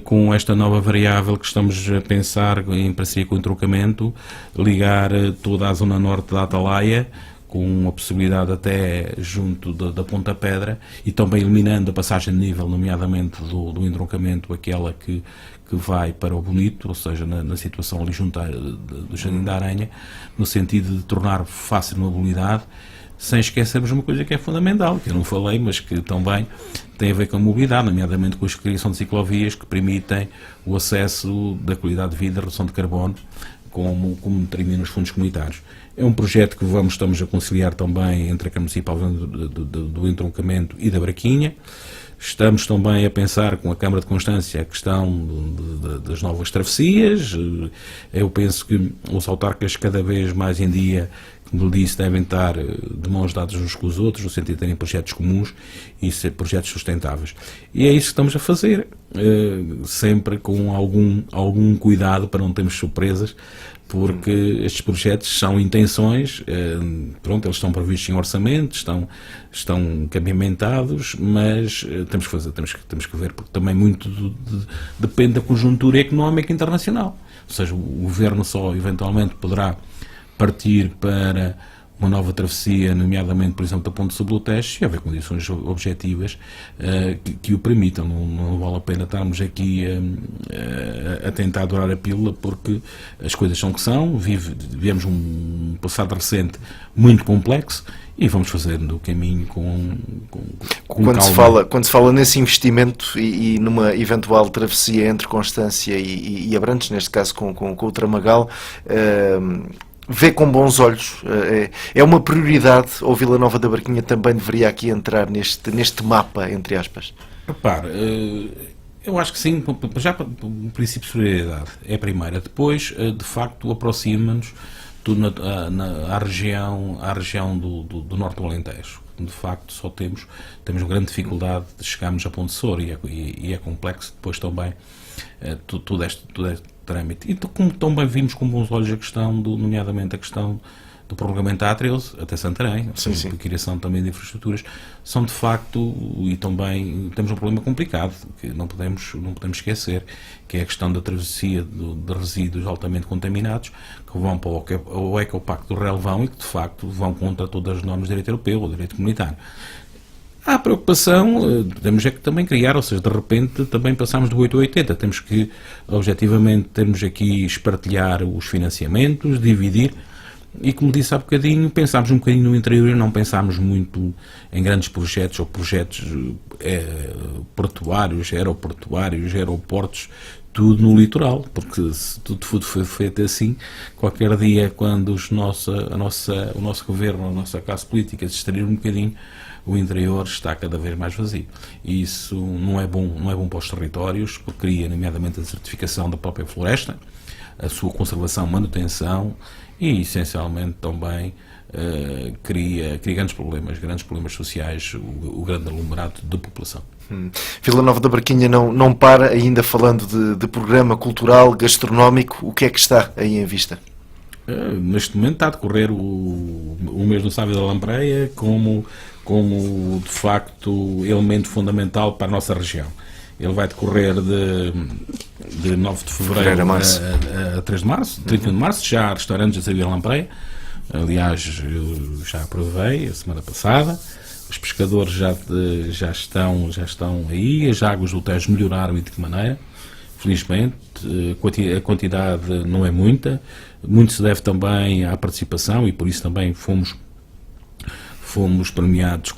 Com esta nova variável que estamos a pensar, em parceria com o entroncamento, ligar toda a zona norte da Atalaia, com a possibilidade até junto da Ponta Pedra, e também eliminando a passagem de nível, nomeadamente do entroncamento, aquela que vai para o Bonito, ou seja, na situação ali junto do Jardim da Aranha, no sentido de tornar fácil a mobilidade, sem esquecermos uma coisa que é fundamental, que eu não falei, mas que também tem a ver com a mobilidade, nomeadamente com a criação de ciclovias que permitem o acesso da qualidade de vida, redução de carbono, como determinam os fundos comunitários. É um projeto que estamos a conciliar também entre a Câmara Municipal do Entroncamento e da Braquinha. Estamos também a pensar com a Câmara de Constância a questão das novas travessias. Eu penso que os autarcas, cada vez mais em dia, como lhe disse, devem estar de mãos dadas uns com os outros, no sentido de terem projetos comuns e ser projetos sustentáveis. E é isso que estamos a fazer, sempre com algum cuidado para não termos surpresas, porque estes projetos são intenções, eles estão previstos em orçamento, estão caminhamentados, mas temos que ver, porque também muito depende da conjuntura económica internacional. Ou seja, o governo só eventualmente poderá partir para uma nova travessia, nomeadamente, por exemplo, da Ponte sobre o Tejo, se houver condições objetivas que o permitam. Não vale a pena estarmos aqui a tentar dourar a pílula, porque as coisas são o que são. Vivemos um passado recente muito complexo e vamos fazendo o caminho com calma. Quando se fala nesse investimento e numa eventual travessia entre Constância e Abrantes, neste caso com o Tramagal, vê com bons olhos, é uma prioridade, ou Vila Nova da Braquinha também deveria aqui entrar neste mapa, entre aspas? Repare, Eu acho que sim, já o princípio de solidariedade é a primeira. Depois, de facto, aproxima-nos à região do norte do Alentejo. De facto, temos uma grande dificuldade de chegarmos a Ponte Soura e é complexo depois também todo este trâmite. E como também vimos com bons olhos a questão, nomeadamente a questão do prolongamento da A13 até Santarém, a criação também de infraestruturas, são de facto, e também temos um problema complicado, que não podemos esquecer, que é a questão da travessia de resíduos altamente contaminados, que vão para o Ecopacto do Relvão e que de facto vão contra todas as normas de direito europeu ou direito comunitário. Há preocupação, temos é que também criar, ou seja, de repente também passamos do 8 a 80, temos que, objetivamente, temos aqui espartilhar os financiamentos, dividir, e como disse há bocadinho, pensámos um bocadinho no interior e não pensámos muito em grandes projetos ou projetos portuários, aeroportos, tudo no litoral, porque se tudo for feito assim, qualquer dia quando o nosso governo, a nossa classe política se distrair um bocadinho, o interior está cada vez mais vazio. E isso não é bom para os territórios, porque cria, nomeadamente, a desertificação da própria floresta, a sua conservação, manutenção e, essencialmente, também cria grandes problemas sociais, o grande aglomerado de população. Vila Nova da Barquinha não para, ainda falando de programa cultural, gastronómico, o que é que está aí em vista? Neste momento está a decorrer o mês do Sábio da Lampreia como de facto elemento fundamental para a nossa região. Ele vai decorrer de 9 de fevereiro a 3 de março, 31 de março. Já há restaurantes a servir a lampreia. Aliás, eu já provei a semana passada. Os pescadores já estão aí. As águas do Tejo melhoraram e de que maneira? Felizmente, a quantidade não é muita. Muito se deve também à participação e por isso também fomos premiados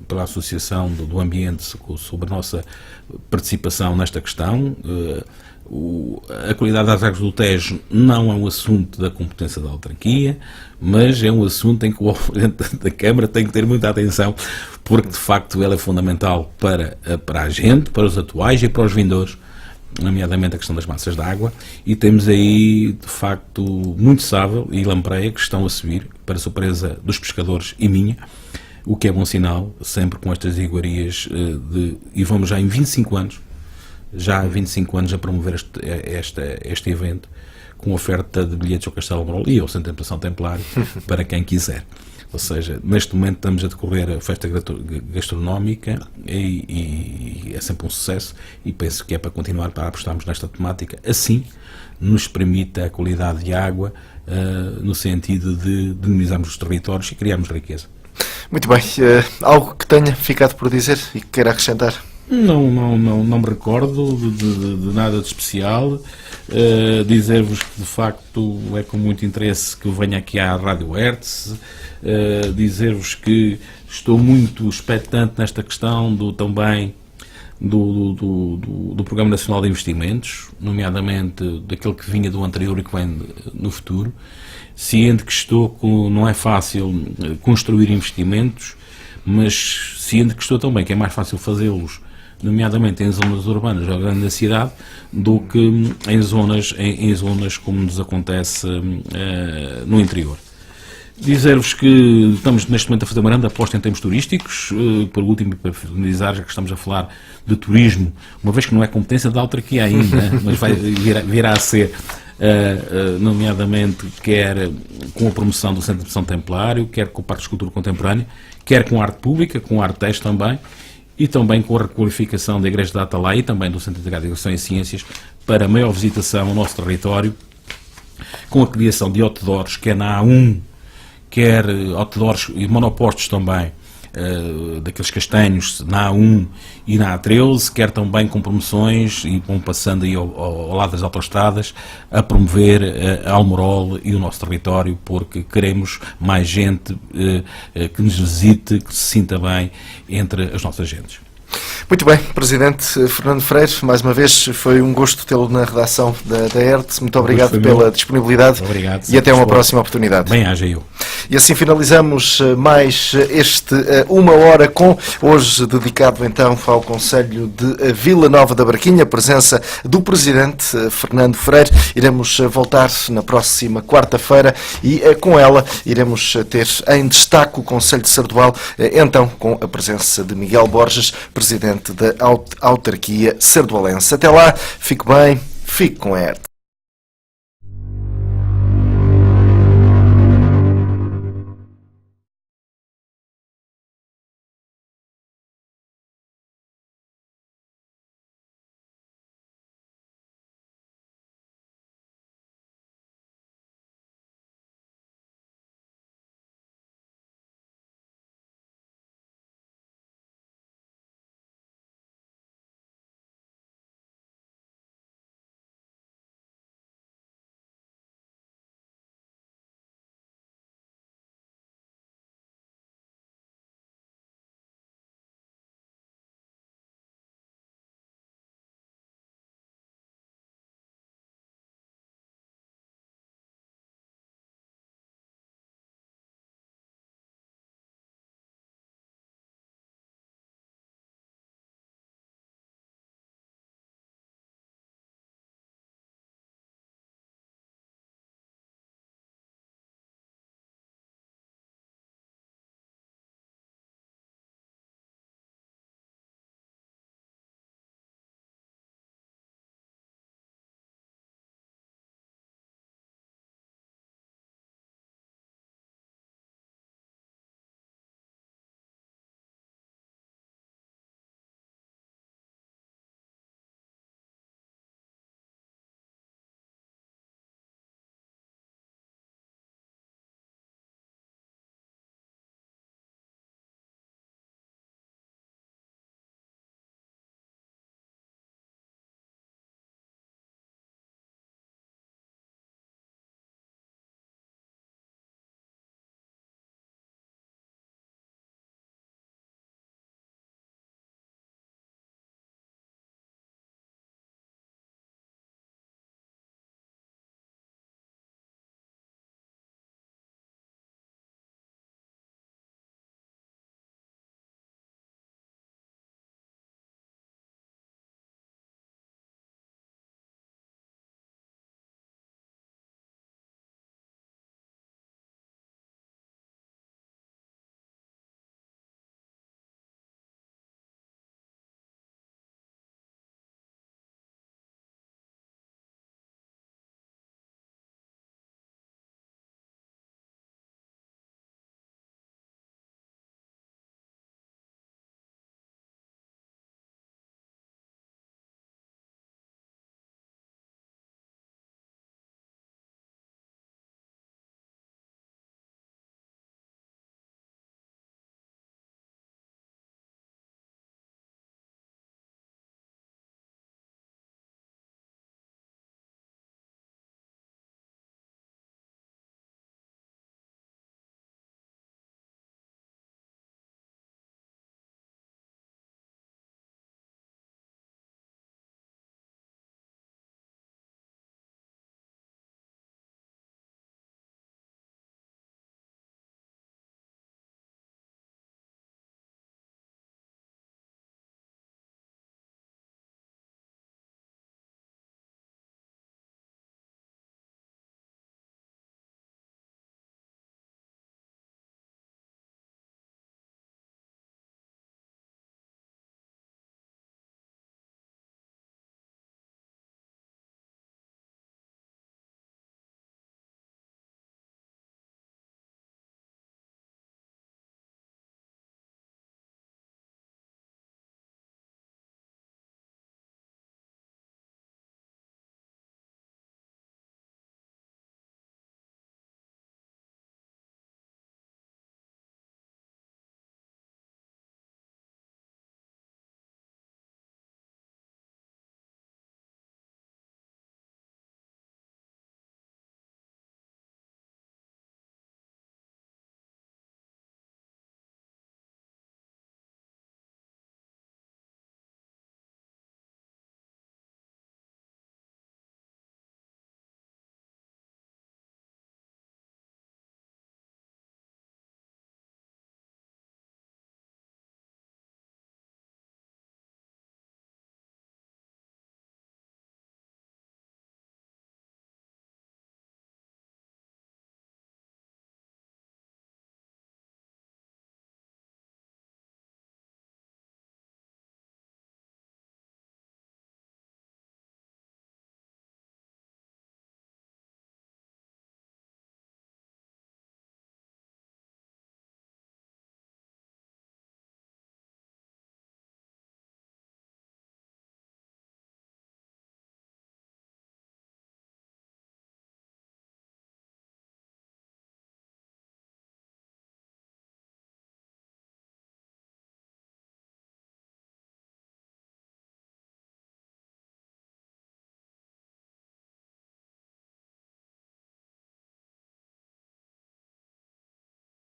pela Associação do Ambiente sobre a nossa participação nesta questão. A qualidade das águas do Tejo não é um assunto da competência da autarquia, mas é um assunto em que o Presidente da Câmara tem que ter muita atenção, porque de facto ela é fundamental para a gente, para os atuais e para os vindouros, nomeadamente a questão das massas de água, e temos aí, de facto, muito Sável e Lampreia que estão a subir, para surpresa dos pescadores e minha, o que é bom sinal, sempre com estas iguarias e vamos já em 25 anos, a promover este evento, com oferta de bilhetes ao Castelo Amarol e ao Centro de Educação Templário, para quem quiser. Ou seja, neste momento estamos a decorrer a festa gastronómica e é sempre um sucesso e penso que é para continuar, para apostarmos nesta temática, assim nos permite a qualidade de água no sentido de dinamizarmos os territórios e criarmos riqueza. Muito bem. Algo que tenha ficado por dizer e que queira acrescentar? Não me recordo de nada de especial. Dizer-vos que de facto é com muito interesse que eu venho aqui à Rádio Hertz. Dizer-vos que estou muito expectante nesta questão também do Programa Nacional de Investimentos, nomeadamente daquele que vinha do anterior e que vem no futuro. Ciente que não é fácil construir investimentos, mas ciente que estou também que é mais fácil fazê-los, nomeadamente em zonas urbanas ou grande da cidade, do que em zonas como nos acontece no interior. Dizer-vos que estamos neste momento a fazer uma grande aposta em termos turísticos, por último, para finalizar, já que estamos a falar de turismo, uma vez que não é competência da autarquia ainda, mas virá a ser, nomeadamente, quer com a promoção do Centro de Educação Templário, quer com o Parque de Escultura Contemporânea, quer com a arte pública, com a arte texto também, e também com a requalificação da Igreja da Atalaia e também do Centro de Educação e Ciências para maior visitação ao nosso território, com a criação de outdoors, quer na A1, quer outdoors e monopostos também, daqueles castanhos na A1 e na A13, quer também com promoções e vão passando aí ao lado das autoestradas a promover a Almorol e o nosso território, porque queremos mais gente que nos visite, que se sinta bem entre as nossas gentes. Muito bem, Presidente Fernando Freire, mais uma vez foi um gosto tê-lo na redação da ERT. Muito obrigado pela disponibilidade. Obrigado, e até uma próxima oportunidade. Bem, haja eu. E assim finalizamos mais este Uma Hora com, hoje dedicado então ao Conselho de Vila Nova da Barquinha, a presença do Presidente Fernando Freire. Iremos voltar na próxima quarta-feira e com ela iremos ter em destaque o Conselho de Sardual, então com a presença de Miguel Borges, Presidente da Autarquia Sardualense. Até lá, fique bem, fique com a ERT.